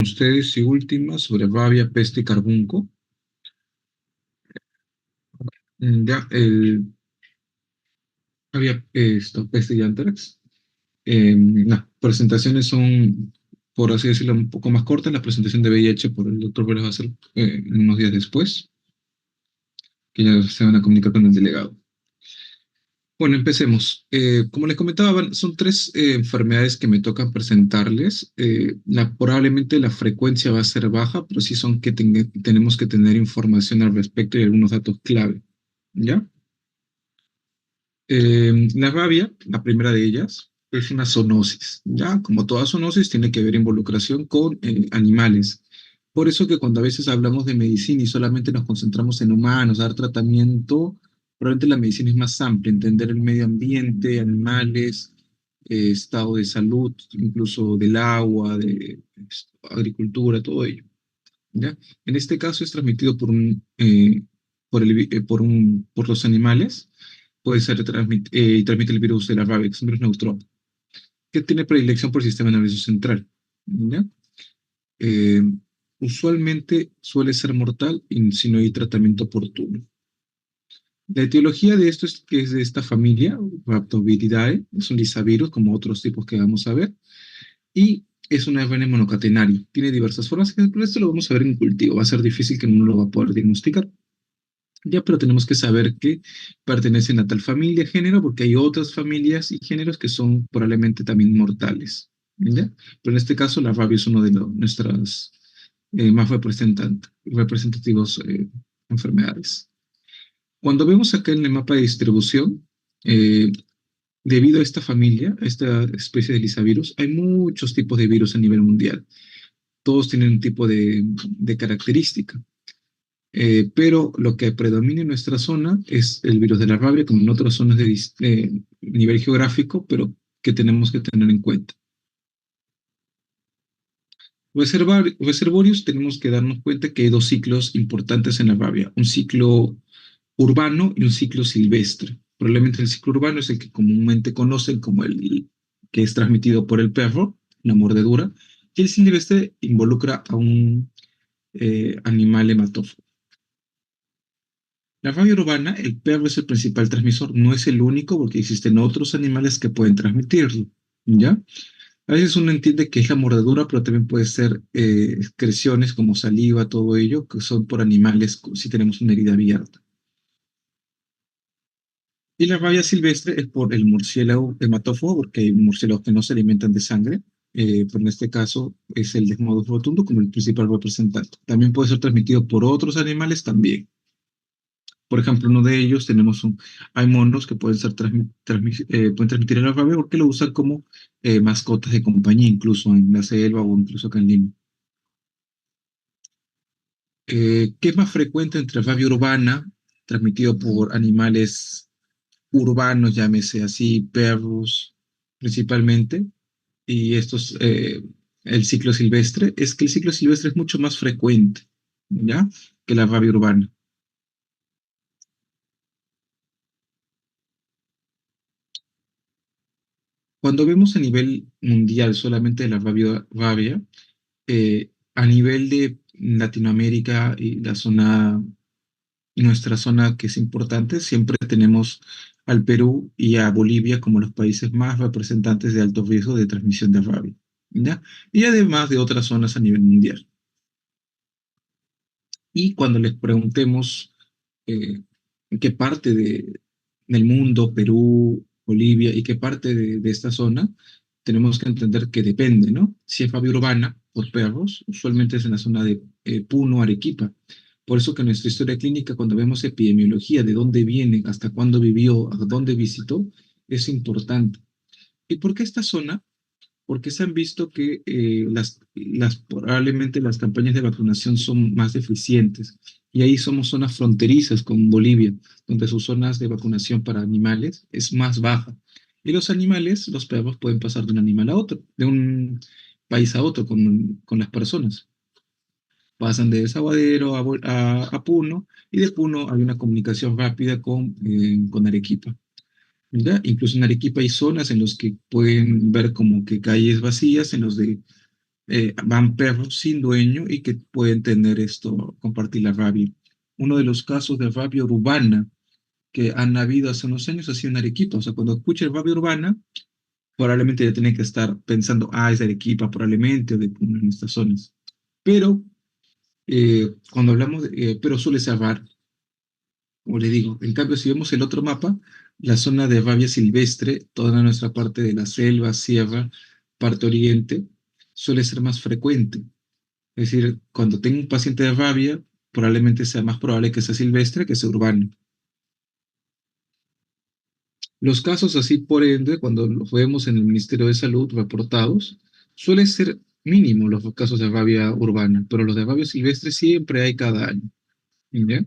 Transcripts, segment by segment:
Ustedes y últimas sobre rabia, peste y carbunco. Ya, había peste y anthrax. Las presentaciones son, por así decirlo, un poco más cortas. La presentación de VIH por el doctor Vélez va a ser unos días después, que ya se van a comunicar con el delegado. Bueno, empecemos. Como les comentaba, son tres enfermedades que me tocan presentarles. Probablemente la frecuencia va a ser baja, pero sí son que tenemos que tener información al respecto y algunos datos clave. ¿Ya? La rabia, la primera de ellas, es una zoonosis. Ya, como toda zoonosis, tiene que haber involucración con animales. Por eso que cuando a veces hablamos de medicina y solamente nos concentramos en humanos, dar tratamiento, probablemente la medicina es más amplia, entender el medio ambiente, animales, estado de salud, incluso del agua, de agricultura, todo ello. ¿Ya? En este caso es transmitido por los animales, puede ser y transmite el virus de la rabia, que es un virus neutrónico, que tiene predilección por el sistema nervioso central. ¿Ya? Eh, Usualmente suele ser mortal y si no hay tratamiento oportuno. La etiología de esto es que es de esta familia, Rhabdoviridae, es un lisavirus como otros tipos que vamos a ver, y es un ARN monocatenario. Tiene diversas formas, pero esto lo vamos a ver en cultivo. Va a ser difícil que uno lo va a poder diagnosticar. Ya, pero tenemos que saber que pertenecen a tal familia, género, porque hay otras familias y géneros que son probablemente también mortales. ¿Ya? Pero en este caso, la rabia es uno de nuestras más representativos enfermedades. Cuando vemos acá en el mapa de distribución, eh, debido a esta familia, a esta especie de lisavirus, hay muchos tipos de virus a nivel mundial. Todos tienen un tipo de característica. Pero lo que predomina en nuestra zona es el virus de la rabia, como en otras zonas de nivel geográfico, pero que tenemos que tener en cuenta. Reservorios, tenemos que darnos cuenta que hay dos ciclos importantes en la rabia, un ciclo urbano y un ciclo silvestre. Probablemente el ciclo urbano es el que comúnmente conocen como el que es transmitido por el perro, una mordedura, y el silvestre involucra a un animal hematófago. La rabia urbana, el perro es el principal transmisor, no es el único porque existen otros animales que pueden transmitirlo, ¿ya? A veces uno entiende que es la mordedura, pero también puede ser excreciones como saliva, todo ello, que son por animales si tenemos una herida abierta. Y la rabia silvestre es por el murciélago hematófago, porque hay murciélagos que no se alimentan de sangre, pero en este caso es el Desmodus rotundo como el principal representante. También puede ser transmitido por otros animales también. Por ejemplo, uno de ellos hay monos que pueden pueden transmitir la rabia porque lo usan como mascotas de compañía, incluso en la selva o incluso acá en Lima. ¿Qué es más frecuente entre rabia urbana, transmitido por animales urbanos, llámese así, perros principalmente, y el ciclo silvestre? Es que el ciclo silvestre es mucho más frecuente, ¿ya? Que la rabia urbana. Cuando vemos a nivel mundial solamente la rabia, a nivel de Latinoamérica y nuestra zona que es importante, siempre tenemos al Perú y a Bolivia como los países más representantes de alto riesgo de transmisión de rabia, ¿ya? Y además de otras zonas a nivel mundial. Y cuando les preguntemos eh, en qué parte del mundo, Perú, Bolivia, y qué parte de esta zona, tenemos que entender que depende, ¿no? Si es rabia urbana por perros, usualmente es en la zona de Puno, Arequipa. Por eso que en nuestra historia clínica, cuando vemos epidemiología, de dónde viene, hasta cuándo vivió, a dónde visitó, es importante. ¿Y por qué esta zona? Porque se han visto que probablemente las campañas de vacunación son más deficientes. Y ahí somos zonas fronterizas con Bolivia, donde sus zonas de vacunación para animales es más baja. Y los animales, los perros, pueden pasar de un animal a otro, de un país a otro con las personas. Pasan de Desaguadero a Puno, y de Puno hay una comunicación rápida con Arequipa. ¿Ya? Incluso en Arequipa hay zonas en las que pueden ver como que calles vacías, van perros sin dueño y que pueden tener esto, compartir la rabia. Uno de los casos de rabia urbana que han habido hace unos años ha sido en Arequipa. O sea, cuando escuches rabia urbana, probablemente ya tienen que estar pensando, ah, es de Arequipa, probablemente, o de una de estas zonas. Pero cuando hablamos pero suele ser raro, como le digo. En cambio, si vemos el otro mapa, la zona de rabia silvestre, toda nuestra parte de la selva, sierra, parte oriente, suele ser más frecuente. Es decir, cuando tengo un paciente de rabia, probablemente sea más probable que sea silvestre que sea urbano. Los casos así, por ende, cuando los vemos en el Ministerio de Salud reportados, suelen ser mínimos los casos de rabia urbana, pero los de rabia silvestre siempre hay cada año. ¿Ya?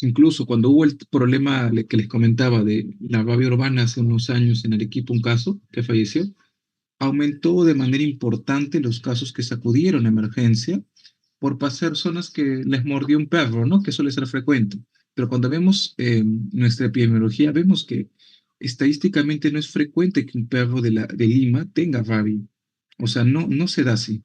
Incluso cuando hubo el problema que les comentaba de la rabia urbana hace unos años en Arequipa, un caso que falleció, aumentó de manera importante los casos que se acudieron a emergencia por pasar zonas que les mordió un perro, ¿no? Que suele ser frecuente. Pero cuando vemos nuestra epidemiología, vemos que estadísticamente no es frecuente que un perro de Lima tenga rabia. O sea, no se da así.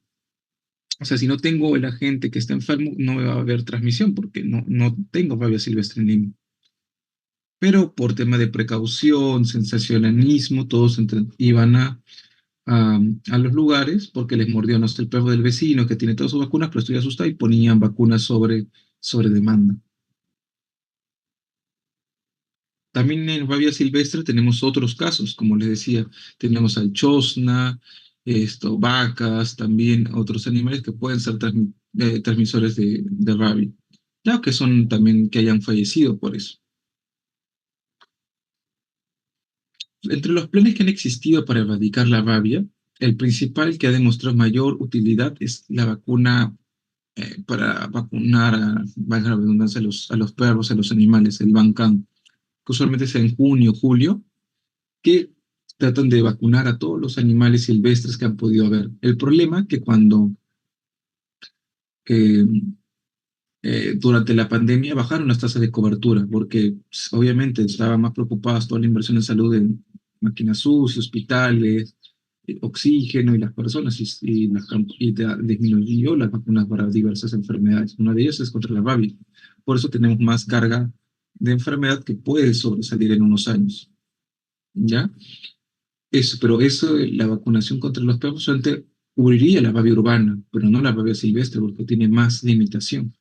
O sea, si no tengo el agente que está enfermo, no va a haber transmisión porque no tengo rabia silvestre en Lima. Pero por tema de precaución, sensacionalismo, todos iban a los lugares porque les mordió no sé, el perro del vecino que tiene todas sus vacunas, pero estoy asustado y ponían vacunas sobre demanda. También en rabia silvestre tenemos otros casos, como les decía, tenemos al chosna, vacas, también otros animales que pueden ser transmisores de rabia. Claro que son también que hayan fallecido por eso. Entre los planes que han existido para erradicar la rabia, el principal que ha demostrado mayor utilidad es la vacuna para vacunar, valga la redundancia, a los perros, a los animales, el Bancan, que usualmente es en junio, julio, que tratan de vacunar a todos los animales silvestres que han podido haber. El problema es que eh, durante la pandemia bajaron las tasas de cobertura, porque pues, obviamente estaban más preocupadas toda la inversión en salud en máquinas UCI, hospitales, oxígeno y las personas, disminuyó las vacunas para diversas enfermedades. Una de ellas es contra la rabia. Por eso tenemos más carga de enfermedad que puede sobresalir en unos años. ¿Ya? Pero eso, la vacunación contra los perros solamente cubriría la rabia urbana, pero no la rabia silvestre, porque tiene más limitación.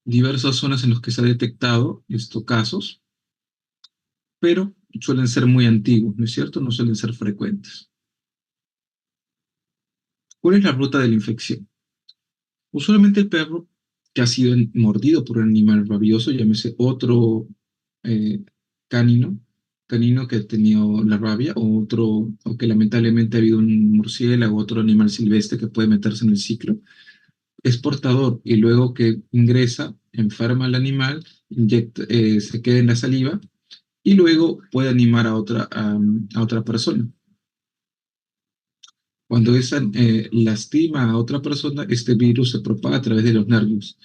Diversas zonas en las que se ha detectado estos casos, pero suelen ser muy antiguos, ¿no es cierto? No suelen ser frecuentes. ¿Cuál es la ruta de la infección? Usualmente el perro que ha sido mordido por un animal rabioso, llámese otro eh, canino, canino que ha tenido la rabia, o que lamentablemente ha habido un murciélago o otro animal silvestre que puede meterse en el ciclo, es portador y luego que ingresa, enferma al animal, se queda en la saliva y luego puede animar a otra persona. Cuando esa lastima a otra persona, este virus se propaga a través de los nervios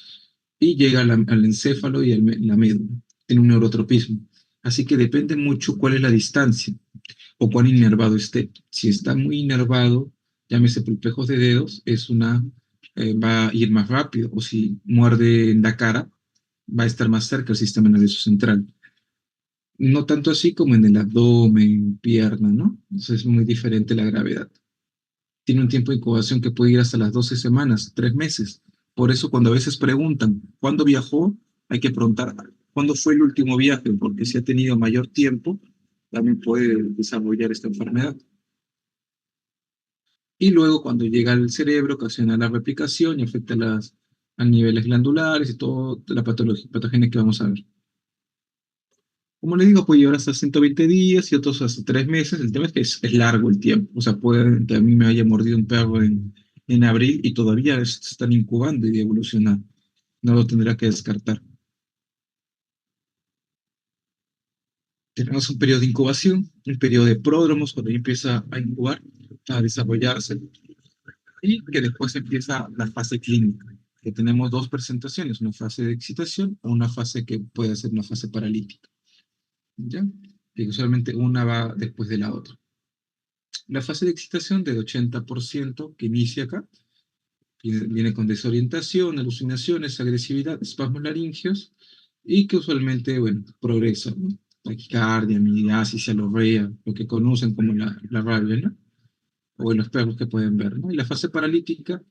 y llega al encéfalo y a la médula. Tiene un neurotropismo. Así que depende mucho cuál es la distancia o cuán inervado esté. Si está muy inervado, llámese pulpejos de dedos, va a ir más rápido. O si muerde en la cara, va a estar más cerca del sistema nervioso central. No tanto así como en el abdomen, pierna, ¿no? Entonces es muy diferente la gravedad. Tiene un tiempo de incubación que puede ir hasta las 12 semanas, 3 meses. Por eso cuando a veces preguntan, ¿cuándo viajó? Hay que preguntar, ¿cuándo fue el último viaje? Porque si ha tenido mayor tiempo, también puede desarrollar esta enfermedad. Y luego cuando llega al cerebro, ocasiona la replicación y afecta a niveles glandulares y toda la patogenia que vamos a ver. Como le digo, puede llevar hasta 120 días y otros hasta 3 meses. El tema es que es largo el tiempo. O sea, puede que a mí me haya mordido un perro en abril y todavía se están incubando y evolucionar. No lo tendrá que descartar. Tenemos un periodo de incubación, un periodo de pródromos, cuando ya empieza a incubar, a desarrollarse, y que después empieza la fase clínica, que tenemos dos presentaciones, una fase de excitación o una fase que puede ser una fase paralítica. ¿Ya? que usualmente una va después de la otra. La fase de excitación del 80% que inicia acá viene con desorientación, alucinaciones, agresividad, espasmos laringeos y que usualmente, bueno, progresa, ¿no? Taquicardia, amidiasis, cialorrea, lo que conocen como la rabia, ¿no? O en los perros que pueden ver, ¿no? Y la fase paralítica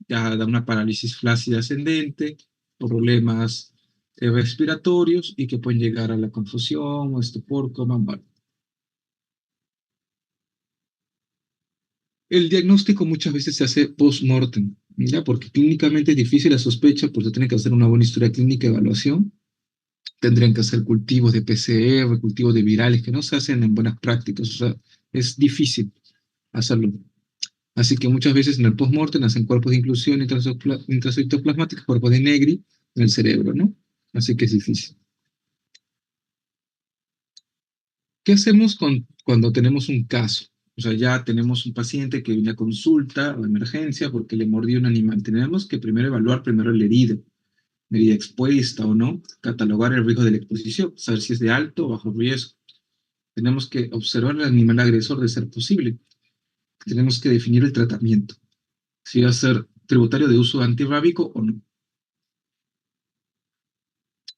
ya da una parálisis flácida ascendente, problemas respiratorios y que pueden llegar a la confusión o estupor, coma, bueno. El diagnóstico muchas veces se hace post-mortem, ¿ya? Porque clínicamente es difícil la sospecha, porque tiene que hacer una buena historia clínica de evaluación. Tendrían que hacer cultivos de PCR, cultivos de virales, que no se hacen en buenas prácticas. O sea, es difícil hacerlo. Así que muchas veces en el post-mortem hacen cuerpos de inclusión intracytoplasmáticos, cuerpos de Negri en el cerebro, ¿no? Así que es difícil. ¿Qué hacemos cuando tenemos un caso? O sea, ya tenemos un paciente que viene a consulta o emergencia porque le mordió un animal. Tenemos que primero evaluar primero la herida expuesta o no, catalogar el riesgo de la exposición, saber si es de alto o bajo riesgo. Tenemos que observar al animal agresor de ser posible. Tenemos que definir el tratamiento, si va a ser tributario de uso antirrábico o no.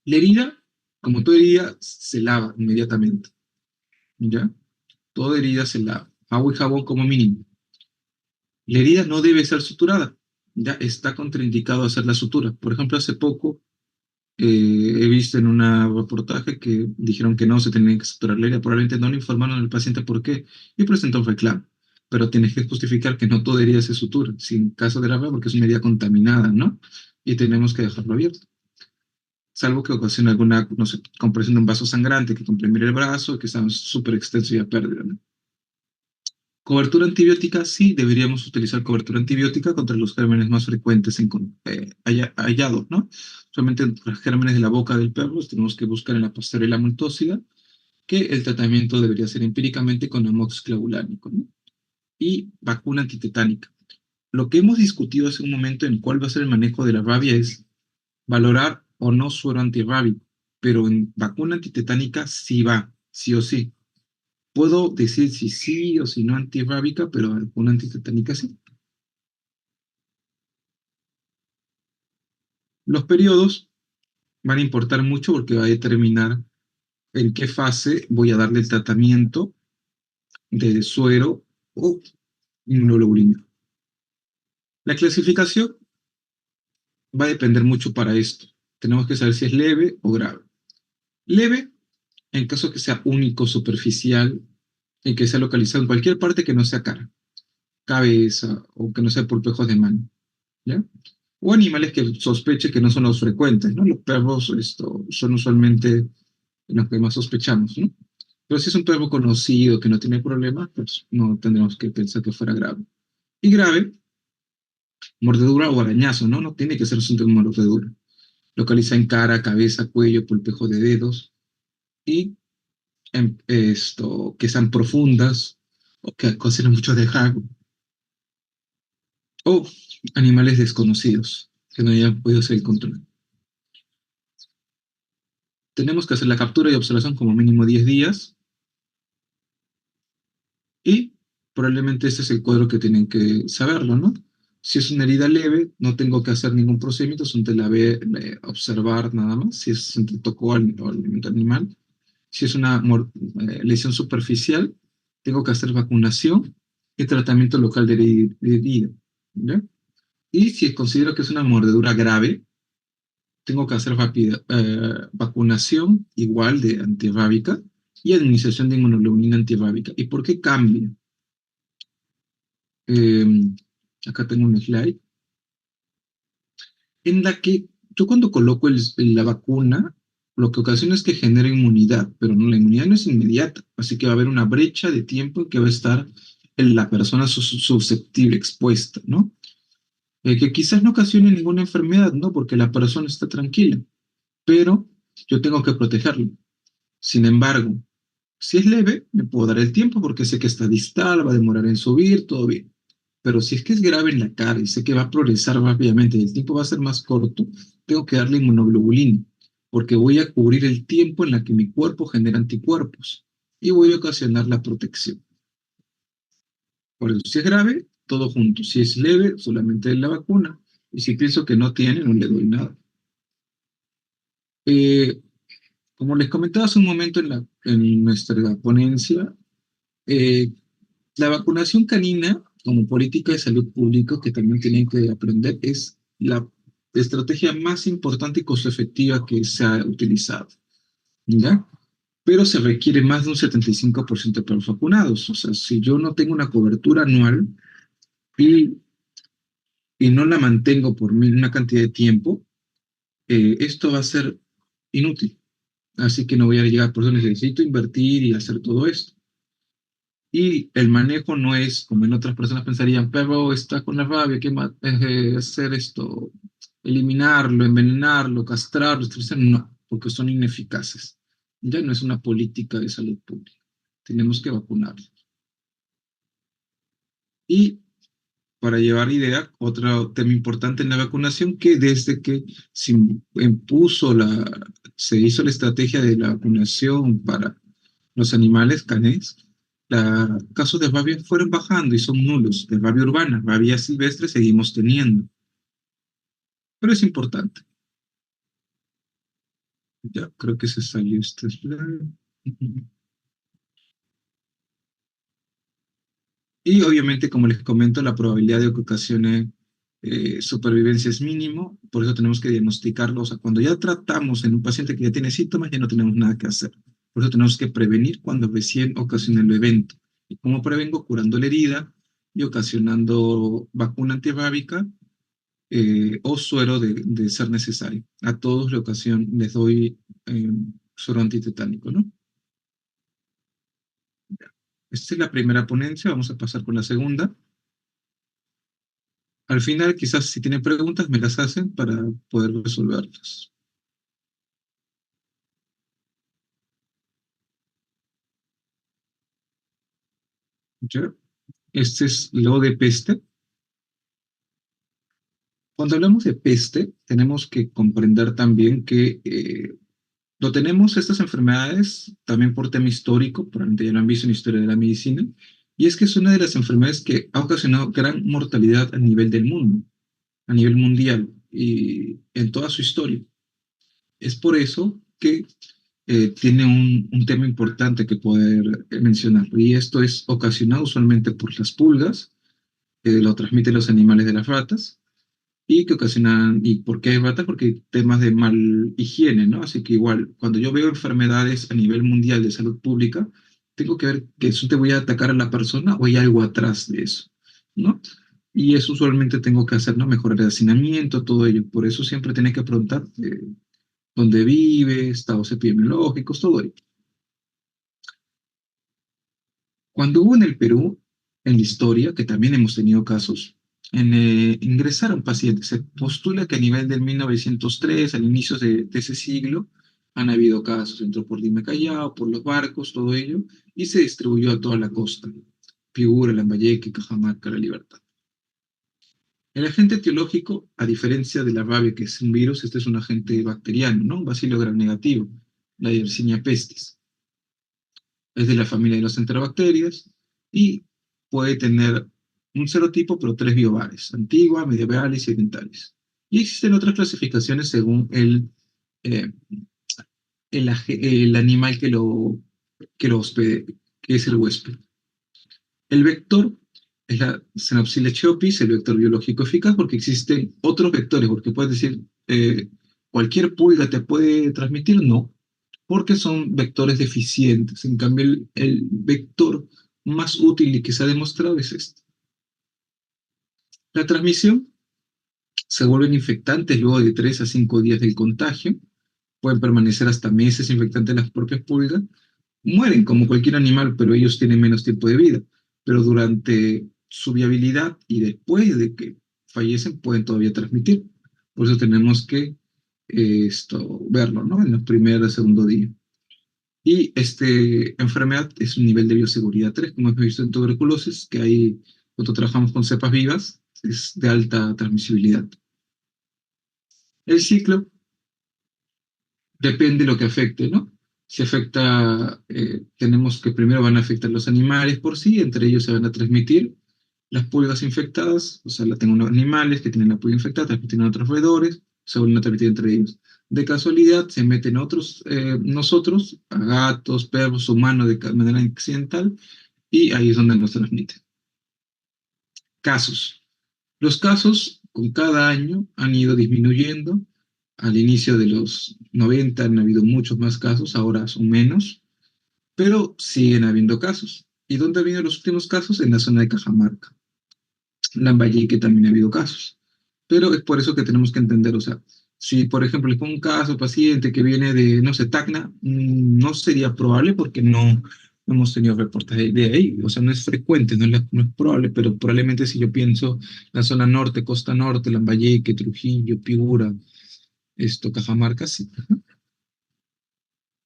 La herida, como toda herida, se lava inmediatamente, ¿ya? Toda herida se lava. Agua y jabón como mínimo. La herida no debe ser suturada. Ya está contraindicado hacer la sutura. Por ejemplo, hace poco he visto en un reportaje que dijeron que no se tenía que suturar la herida. Probablemente no le informaron al paciente por qué y presentó un reclamo. Pero tienes que justificar que no toda herida se sutura. Si en caso de la herida, porque es una herida contaminada, ¿no? Y tenemos que dejarlo abierto. Salvo que ocasione alguna, no sé, compresión de un vaso sangrante que comprimiera el brazo, que está súper extenso y a pérdida, ¿no? Cobertura antibiótica, sí, deberíamos utilizar cobertura antibiótica contra los gérmenes más frecuentes hallados, ¿no? Solamente los gérmenes de la boca del perro los tenemos que buscar en la pastorela multócida, que el tratamiento debería ser empíricamente con amoxiclavulánico, ¿no? Y vacuna antitetánica. Lo que hemos discutido hace un momento en cuál va a ser el manejo de la rabia es valorar o no suero antirrábico, pero en vacuna antitetánica sí va, sí o sí. Puedo decir si sí o si no antirrábica, pero vacuna antitetánica sí. Los periodos van a importar mucho porque va a determinar en qué fase voy a darle el tratamiento de suero o inmunoglobulina. La clasificación va a depender mucho para esto. Tenemos que saber si es leve o grave. Leve, en caso que sea único, superficial, y que sea localizado en cualquier parte que no sea cara, cabeza o que no sea por pejos de mano, ¿ya? O animales que sospeche que no son los frecuentes, ¿no? Los perros son usualmente los que más sospechamos, ¿no? Pero si es un perro conocido que no tiene problemas, pues no tendremos que pensar que fuera grave. Y grave, mordedura o arañazo, ¿no? No tiene que ser asunto de mordedura. Localiza en cara, cabeza, cuello, pulpejo de dedos y que sean profundas o que ocasionen mucho dejar o animales desconocidos que no hayan podido ser el control. Tenemos que hacer la captura y observación como mínimo 10 días y probablemente ese es el cuadro que tienen que saberlo, ¿no? Si es una herida leve, no tengo que hacer ningún procedimiento, son la ve, observar nada más, si es se tocó al alimento animal. Si es una lesión superficial, tengo que hacer vacunación y tratamiento local de herida, ¿ya? Y si considero que es una mordedura grave, tengo que hacer vacunación igual de antirrábica y administración de inmunoglobulina antirrábica. ¿Y por qué cambia? Eh, Acá tengo un slide en la que yo cuando coloco la vacuna, lo que ocasiona es que genera inmunidad, pero no, la inmunidad no es inmediata, así que va a haber una brecha de tiempo en que va a estar la persona susceptible, expuesta, ¿no? Que quizás no ocasione ninguna enfermedad, ¿no? Porque la persona está tranquila, pero yo tengo que protegerlo. Sin embargo, si es leve, me puedo dar el tiempo porque sé que está distal, va a demorar en subir, todo bien. Pero si es que es grave en la cara y sé que va a progresar rápidamente y el tiempo va a ser más corto, tengo que darle inmunoglobulina, porque voy a cubrir el tiempo en la que mi cuerpo genera anticuerpos. y voy a ocasionar la protección. Por eso, si es grave, todo junto. Si es leve, solamente la vacuna. Y si pienso que no tiene, no le doy nada. Eh, Como les comentaba hace un momento en nuestra ponencia, eh, la vacunación canina, como política de salud pública, que también tienen que aprender, es la estrategia más importante y costo efectiva que se ha utilizado, ¿ya? Pero se requiere más de un 75% para los vacunados. O sea, si yo no tengo una cobertura anual y, y no la mantengo por una cantidad de tiempo, esto va a ser inútil. Así que no voy a llegar, por eso necesito invertir y hacer todo esto. Y el manejo no es como en otras personas pensarían, pero está con la rabia, ¿qué más hacer esto? Eliminarlo, envenenarlo, castrarlo, esterilizarlo. No, porque son ineficaces. Ya no es una política de salud pública. Tenemos que vacunarlo. Y para llevar idea, otro tema importante en la vacunación, que desde que se se hizo la estrategia de la vacunación para los animales canes, los casos de rabia fueron bajando y son nulos. De rabia urbana, rabia silvestre seguimos teniendo. Pero es importante. Ya creo que se salió este slide. Y obviamente, como les comento, la probabilidad de que ocasione supervivencia es mínimo, por eso tenemos que diagnosticarlo. O sea, cuando ya tratamos en un paciente que ya tiene síntomas, ya no tenemos nada que hacer. Por eso tenemos que prevenir cuando recién ocasiona el evento. ¿Y cómo prevengo? Curando la herida y ocasionando vacuna antirrábica o suero de ser necesario. A todos les doy eh, suero antitetánico, ¿no? Esta es la primera ponencia, vamos a pasar con la segunda. Al final, quizás si tienen preguntas, me las hacen para poder resolverlas. ¿Ya? Este es lo de peste. Cuando hablamos de peste, tenemos que comprender también que lo tenemos estas enfermedades también por tema histórico, probablemente ya lo han visto en la historia de la medicina, y es que es una de las enfermedades que ha ocasionado gran mortalidad a nivel del mundo, a nivel mundial y en toda su historia. Es por eso que tiene un tema importante que poder mencionar, y esto es ocasionado usualmente por las pulgas, lo transmiten los animales de las ratas, y que ocasionan, ¿y por qué hay ratas? Porque hay temas de mal higiene, ¿no? Así que igual, cuando yo veo enfermedades a nivel mundial de salud pública, tengo que ver que eso te voy a atacar a la persona o hay algo atrás de eso, ¿no? Y eso usualmente tengo que hacer, ¿no? Mejorar el hacinamiento, todo ello. Por eso siempre tienes que preguntar dónde vive, estados epidemiológicos, todo ello. Cuando hubo en el Perú, en la historia, que también hemos tenido casos, ingresaron pacientes. Se postula que a nivel del 1903, al inicio de ese siglo, han habido casos. Entró por Lima Callao, por los barcos, todo ello, y se distribuyó a toda la costa. Piura, Lambayeque, Cajamarca, La Libertad. El agente etiológico, a diferencia de la rabia, que es un virus, este es un agente bacteriano, ¿no? Un bacilo gram negativo, la Yersinia pestis. Es de la familia de las enterobacterias y puede tener un serotipo, pero tres biobares, antigua, medievales y orientales. Y existen otras clasificaciones según eh, el animal que lo hospede, que es el huésped. El vector es la Xenopsila chyopis, el vector biológico eficaz, porque existen otros vectores, porque puedes decir, cualquier pulga te puede transmitir, no, porque son vectores deficientes. En cambio, el vector más útil y que se ha demostrado es este. La transmisión se vuelven infectantes luego de 3 a 5 días del contagio, pueden permanecer hasta meses infectantes las propias pulgas, mueren como cualquier animal, pero ellos tienen menos tiempo de vida. Pero durante su viabilidad y después de que fallecen, pueden todavía transmitir. Por eso tenemos que verlo, ¿no? En los primeros y segundo días. Y esta enfermedad es un nivel de bioseguridad 3, como hemos visto en tuberculosis, que hay, cuando trabajamos con cepas vivas, es de alta transmisibilidad. El ciclo depende de lo que afecte, ¿no? Si afecta, tenemos que primero van a afectar los animales por sí, entre ellos se van a transmitir las pulgas infectadas, o sea, la tengo unos animales que tienen la pulga infectada, transmiten a otros roedores, se vuelven a transmitir entre ellos. De casualidad se meten otros, nosotros, a gatos, perros, humanos de manera accidental, y ahí es donde nos transmiten. Casos. Los casos con cada año han ido disminuyendo. Al inicio de los 90 han habido muchos más casos, ahora son menos, pero siguen habiendo casos. ¿Y dónde ha habido los últimos casos? En la zona de Cajamarca. Lambayeque también ha habido casos. Pero es por eso que tenemos que entender, o sea, si por ejemplo le pongo un caso paciente que viene de, no sé, Tacna, no sería probable porque no hemos tenido reportes de ahí, o sea, no es frecuente, no es probable, pero probablemente si yo pienso la zona norte, costa norte, Lambayeque, Trujillo, Piura, Cajamarca, sí.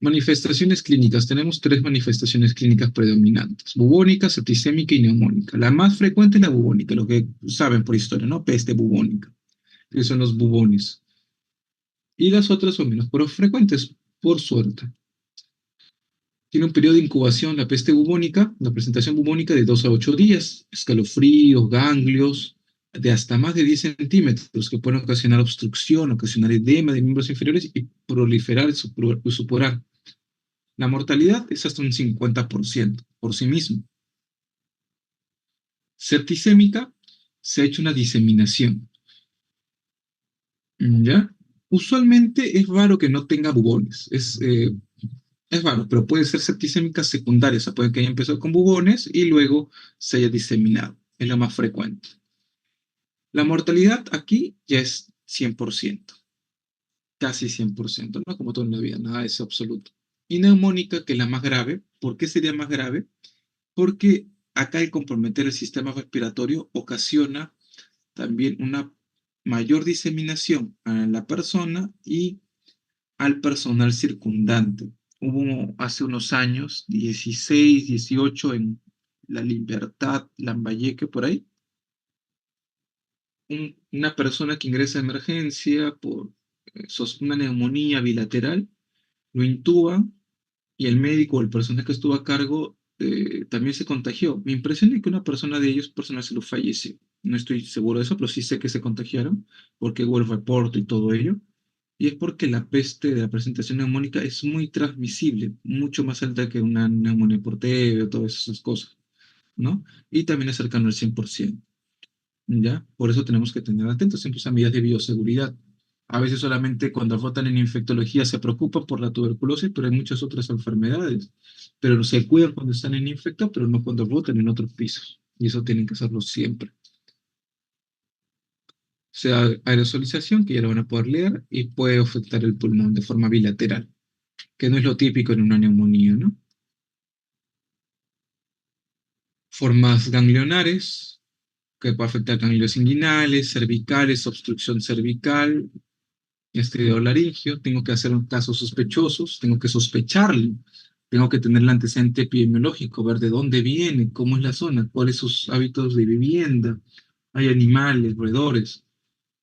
Manifestaciones clínicas. Tenemos tres manifestaciones clínicas predominantes: bubónica, septicémica y neumónica. La más frecuente es la bubónica, lo que saben por historia, ¿no? Peste bubónica, que son los bubones. Y las otras son menos pero frecuentes, por suerte. Tiene un periodo de incubación, la peste bubónica, la presentación bubónica de 2 a 8 días, escalofríos, ganglios, de hasta más de 10 centímetros, que pueden ocasionar obstrucción, ocasionar edema de miembros inferiores y proliferar, supurar. La mortalidad es hasta un 50% por sí mismo. Septicémica, se ha hecho una diseminación, ¿ya? Usualmente es raro que no tenga bubones, es raro, pero puede ser septicémica secundaria, o sea, puede que haya empezado con bubones y luego se haya diseminado, es lo más frecuente. La mortalidad aquí ya es 100%, casi 100%, ¿no? Como todo en la vida, nada es absoluto. Y neumónica, que es la más grave. ¿Por qué sería más grave? Porque acá el comprometer el sistema respiratorio ocasiona también una mayor diseminación a la persona y al personal circundante. Hubo hace unos años, 16, 18, en La Libertad, Lambayeque, por ahí, una persona que ingresa a emergencia por una neumonía bilateral, lo intuban y el médico o el personal que estuvo a cargo también se contagió. Me impresiona que una persona de ellos, personal se lo falleció. No estoy seguro de eso, pero sí sé que se contagiaron porque hubo el reporte y todo ello. Y es porque la peste de la presentación neumónica es muy transmisible, mucho más alta que una neumonía por TB o todas esas cosas, ¿no? Y también es cercano al 100%. ¿Ya? Por eso tenemos que tener atentos siempre a medidas de bioseguridad. A veces solamente cuando votan en infectología se preocupan por la tuberculosis, pero hay muchas otras enfermedades. Pero se cuidan cuando están en infecto, pero no cuando votan en otros pisos. Y eso tienen que hacerlo siempre. O sea, aerosolización, que ya lo van a poder leer, y puede afectar el pulmón de forma bilateral, que no es lo típico en una neumonía, ¿no? Formas ganglionares, que puede afectar ganglios inguinales, cervicales, obstrucción cervical, laringio, tengo que hacer un caso sospechosos, tengo que sospecharlo, tengo que tener el antecedente epidemiológico, ver de dónde viene, cómo es la zona, cuáles son sus hábitos de vivienda, hay animales, roedores,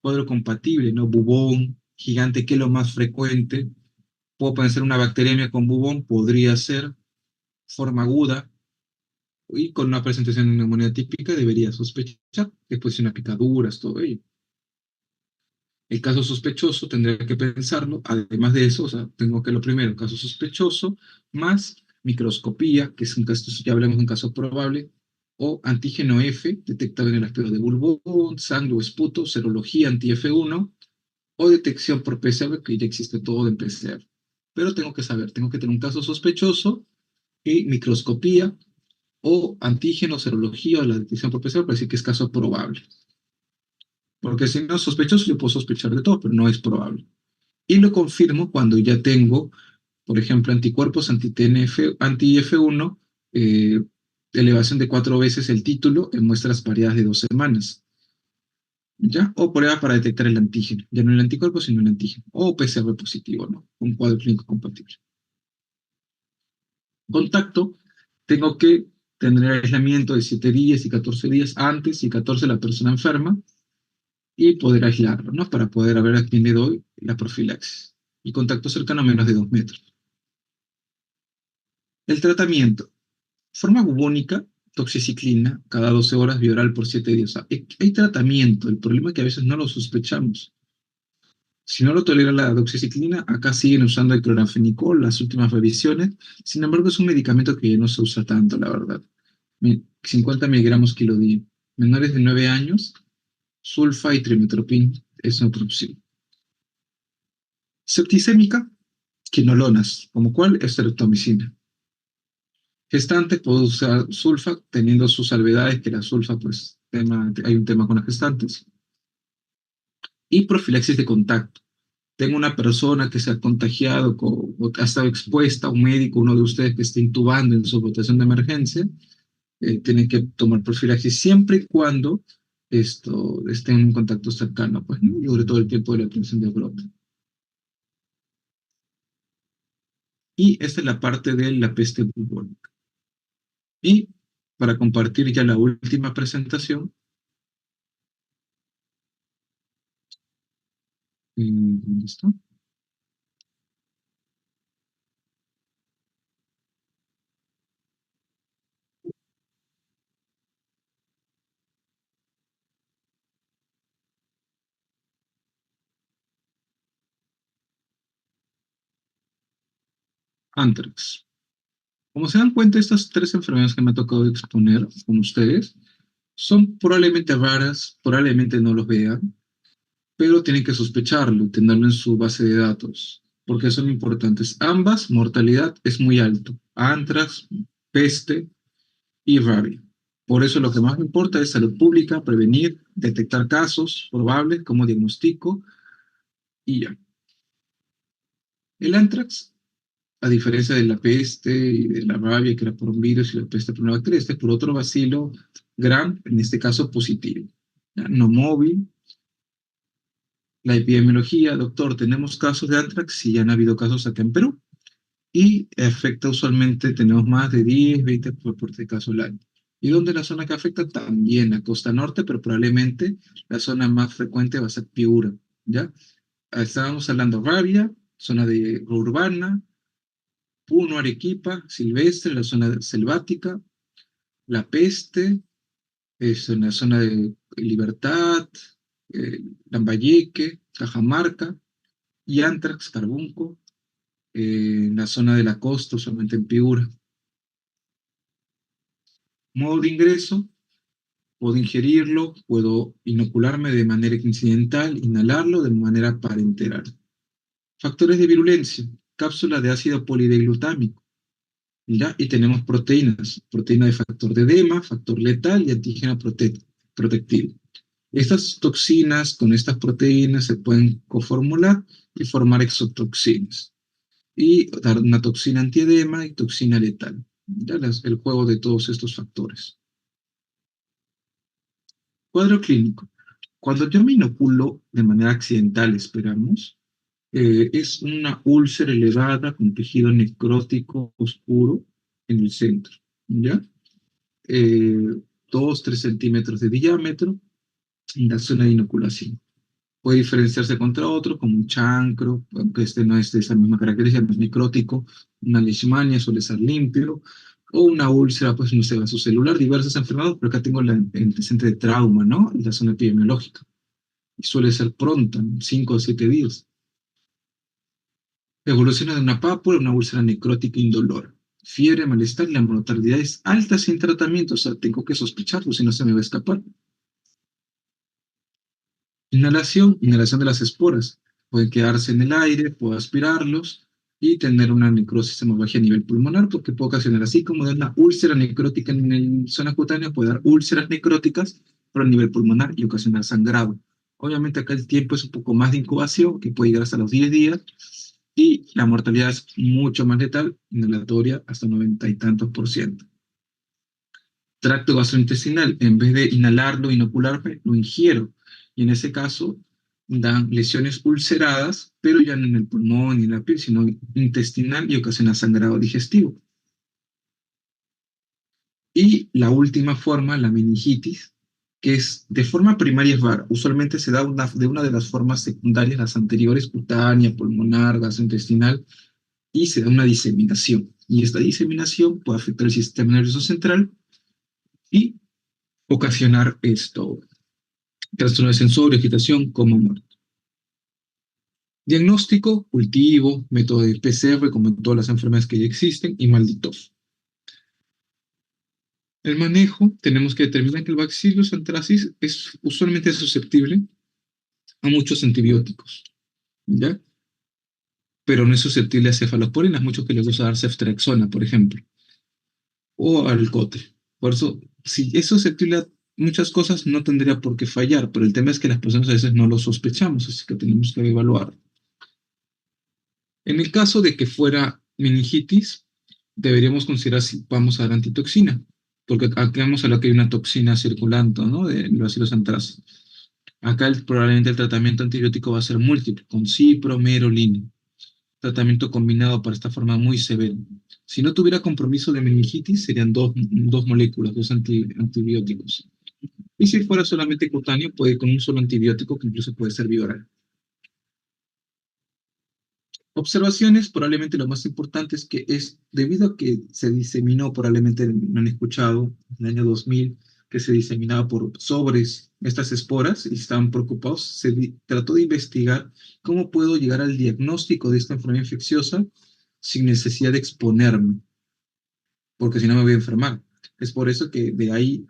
cuadro compatible, ¿no? Bubón, gigante, ¿qué es lo más frecuente? Puedo pensar una bacteriemia con bubón, podría ser forma aguda, y con una presentación de neumonía típica debería sospechar, después de una picaduras, todo ello. El caso sospechoso tendría que pensarlo, además de eso, o sea, tengo que lo primero, caso sospechoso, más microscopía, que es un caso, ya hablamos de un caso probable, o antígeno F, detectado en el aspecto de bulbón, sangre o esputo, serología anti-F1, o detección por PCR, que ya existe todo en PCR. Pero tengo que saber, tengo que tener un caso sospechoso y microscopía, o antígeno, serología, o la detección por PCR, para decir que es caso probable. Porque si no es sospechoso, yo puedo sospechar de todo, pero no es probable. Y lo confirmo cuando ya tengo, por ejemplo, anticuerpos anti-F1, elevación de 4 veces el título en muestras variadas de 2 semanas. ¿Ya? O prueba para detectar el antígeno, ya no el anticuerpo, sino el antígeno. O PCR positivo, ¿no? Un cuadro clínico compatible. Contacto, tengo que tener aislamiento de 7 días y 14 días antes y 14 la persona enferma y poder aislarlo, ¿no? Para poder ver a quién le doy la profilaxis. Y contacto cercano a menos de 2 metros. El tratamiento, forma bubónica, toxiciclina, cada 12 horas, vía oral por 7 días. O sea, hay tratamiento, el problema es que a veces no lo sospechamos. Si no lo tolera la doxiciclina, acá siguen usando el cloranfenicol, las últimas revisiones. Sin embargo, es un medicamento que no se usa tanto, la verdad. 50 miligramos kilo día. Menores de 9 años, sulfa y trimetoprim es otra opción. Septicémica, quinolonas, como cuál, estreptomicina. Gestantes, puedo usar sulfa, teniendo sus salvedades, que la sulfa, pues, hay un tema con las gestantes. Y profilaxis de contacto. Tengo una persona que se ha contagiado o ha estado expuesta a un médico, uno de ustedes que esté intubando en su rotación de emergencia, tiene que tomar profilaxis siempre y cuando esto esté en un contacto cercano, pues, ¿no? Y sobre todo el tiempo de la atención de brote. Y esta es la parte de la peste bubónica. Y para compartir ya la última presentación, ¿dónde está? Anthrax. Como se dan cuenta, estas tres enfermedades que me ha tocado exponer con ustedes son probablemente raras, probablemente no los vean, pero tienen que sospecharlo, tenerlo en su base de datos, porque son importantes. Ambas, mortalidad es muy alto. Anthrax, peste y rabia. Por eso lo que más me importa es salud pública, prevenir, detectar casos probables como diagnóstico y ya. El anthrax, a diferencia de la peste y de la rabia, que era por un virus, y la peste por una bacteria, este es por otro bacilo gram, en este caso positivo. ¿Ya? No móvil. La epidemiología, doctor, tenemos casos de anthrax, sí, ya han habido casos acá en Perú, y afecta usualmente, tenemos más de 10, 20 por este caso al año. ¿Y dónde la zona que afecta? También la costa norte, pero probablemente la zona más frecuente va a ser Piura, ¿ya? Estábamos hablando rabia, zona de urbana, Puno, Arequipa, Silvestre, la zona selvática, la peste, es en la zona de Libertad, Lambayeque, Cajamarca, y Antrax, Carbunco, en la zona de la costa, usualmente en Piura. Modo de ingreso, puedo ingerirlo, puedo inocularme de manera incidental, inhalarlo de manera parenteral. Factores de virulencia, cápsula de ácido polideglutámico, ¿ya? Y tenemos proteínas, proteína de factor de edema, factor letal y antígeno protectivo. Estas toxinas con estas proteínas se pueden coformular y formar exotoxinas y dar una toxina antiedema y toxina letal. Ya el juego de todos estos factores. Cuadro clínico. Cuando yo me inoculo de manera accidental, esperamos, es una úlcera elevada con tejido necrótico oscuro en el centro, ¿ya? Eh, 2-3 centímetros de diámetro en la zona de inoculación. Puede diferenciarse contra otro, como un chancro, aunque este no es de esa misma característica, no es necrótico, una leishmania suele ser limpio, o una úlcera, pues no sé, vasocelular, diversas enfermedades, pero acá tengo el antecedente de trauma, ¿no? Y la zona epidemiológica. Y suele ser pronta, 5 o 7 días. Evoluciona de una pápula a una úlcera necrótica indolora. Fiebre, malestar y la mortalidad es alta sin tratamiento, o sea, tengo que sospecharlo, si no se me va a escapar. Inhalación de las esporas. Pueden quedarse en el aire, puedo aspirarlos y tener una necrosis hemorragia a nivel pulmonar, porque puede ocasionar, así como de una úlcera necrótica en la zona cutánea, puede dar úlceras necróticas, pero a nivel pulmonar y ocasionar sangrado. Obviamente acá el tiempo es un poco más de incubación, que puede llegar hasta los 10 días, y la mortalidad es mucho más letal, inhalatoria hasta 90 y tantos por ciento. Tracto gastrointestinal, en vez de inhalarlo, inocularme, lo ingiero. Y en ese caso dan lesiones ulceradas, pero ya no en el pulmón ni en la piel, sino intestinal y ocasiona sangrado digestivo. Y la última forma, la meningitis, que es de forma primaria es rara. Usualmente se da de una de las formas secundarias, las anteriores, cutánea, pulmonar, gastrointestinal, y se da una diseminación. Y esta diseminación puede afectar el sistema nervioso central y ocasionar trastorno de sensorio, agitación, como muerte. Diagnóstico, cultivo, método de PCR, como en todas las enfermedades que ya existen, y malditos. El manejo, tenemos que determinar que el Bacillus anthracis es usualmente susceptible a muchos antibióticos, ¿ya? Pero no es susceptible a cefalosporinas, muchos que les gusta dar ceftriaxona, por ejemplo, o al cotre. Por eso, si es susceptible a muchas cosas, no tendría por qué fallar, pero el tema es que las personas a veces no lo sospechamos, así que tenemos que evaluar. En el caso de que fuera meningitis, deberíamos considerar si vamos a dar antitoxina, porque acá vamos a lo que hay una toxina circulando, ¿no? De Bacillus anthracis. Acá probablemente el tratamiento antibiótico va a ser múltiple, con cipro, merolina. Tratamiento combinado para esta forma muy severa. Si no tuviera compromiso de meningitis, serían dos moléculas, antibióticos. Y si fuera solamente cutáneo, puede ir con un solo antibiótico que incluso puede ser bioral. Observaciones, probablemente lo más importante es que es debido a que se diseminó, probablemente no han escuchado, en el año 2000, que se diseminaba por sobres estas esporas y estaban preocupados, trató de investigar cómo puedo llegar al diagnóstico de esta enfermedad infecciosa sin necesidad de exponerme, porque si no me voy a enfermar. Es por eso que de ahí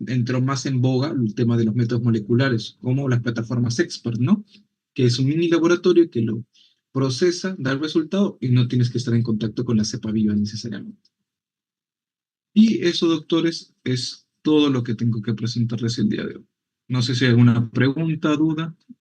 entró más en boga el tema de los métodos moleculares, como las plataformas expert, ¿no? Que es un mini laboratorio que lo procesa, da el resultado y no tienes que estar en contacto con la cepa viva necesariamente. Y eso, doctores, es todo lo que tengo que presentarles el día de hoy. No sé si hay alguna pregunta, duda.